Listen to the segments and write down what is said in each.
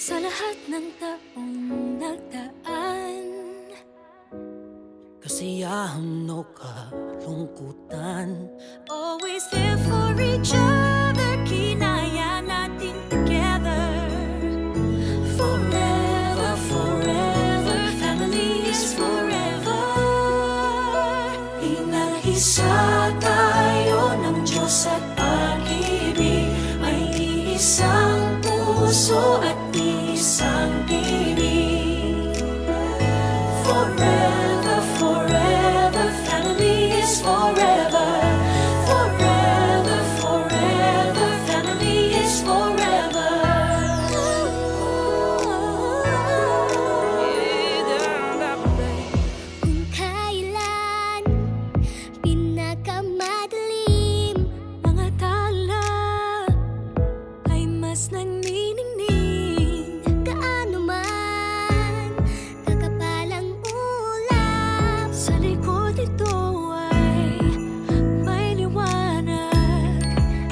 Sa lahat ng taong nagdaan, kasiyahan o kalungkutan, always there for each other, kinaya natin together. Forever, forever, family is forever. Inag-isa tayo ng Diyos at pag-ibig, may iisang puso at isang bibig. Forever, forever, family is forever. Forever, forever, family is forever. Kung kailan pinakamadilim, mga tala ay mas nagniningning. Gaano man kakapalang ulap, sa likod ito ay may liwanag.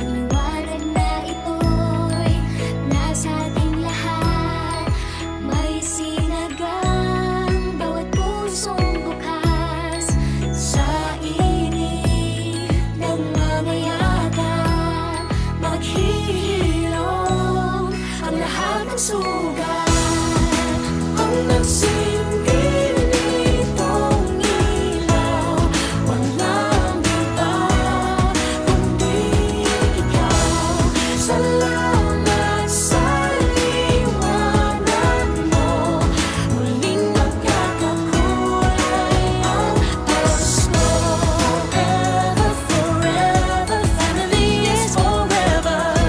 Ang liwanag na ito'y nasa ating lahat, may sinagang bawat pusong bukas. Sa init ng mamayagan, maghihilom ang lahat ng sugat. Ang nagsilbi nitong ilaw, walang iba kundi ikaw. Salamat sa liwanag mo, muling magkakakulay ang Pasko. Forever, forever, family is forever.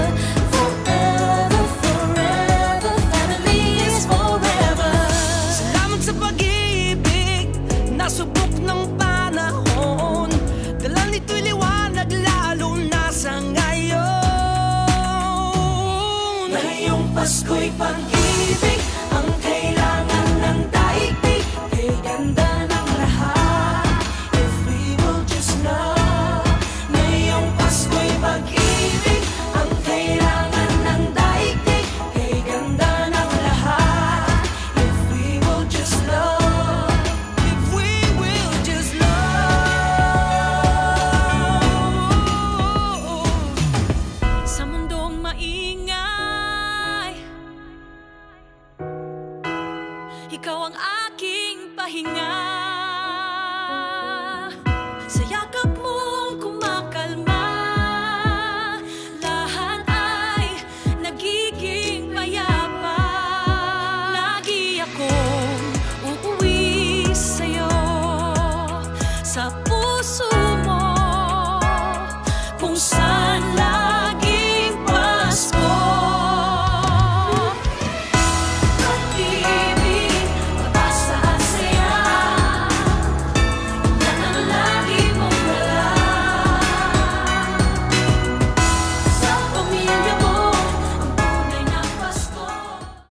Forever, forever, family is forever. salamat sa pag-ibig, nasubok ng panahon. Dala nito'y liwanag lalo na sa ngayon. Ngayong Pasko'y pag-ibig ang kailangan ng daigdig. Kay ganda ng lahat, if we will just love. Ngayong Pasko'y pag-ibig ang kailangan ng daigdig. Kay ganda ng lahat, if we will just love. If we will just love. Sa mundong maingay, ikaw ang aking pahinga. Sa yakap mong kumakalma, lahat ay nagiging payapa. Lagi akong uuwi sa'yo, sa puso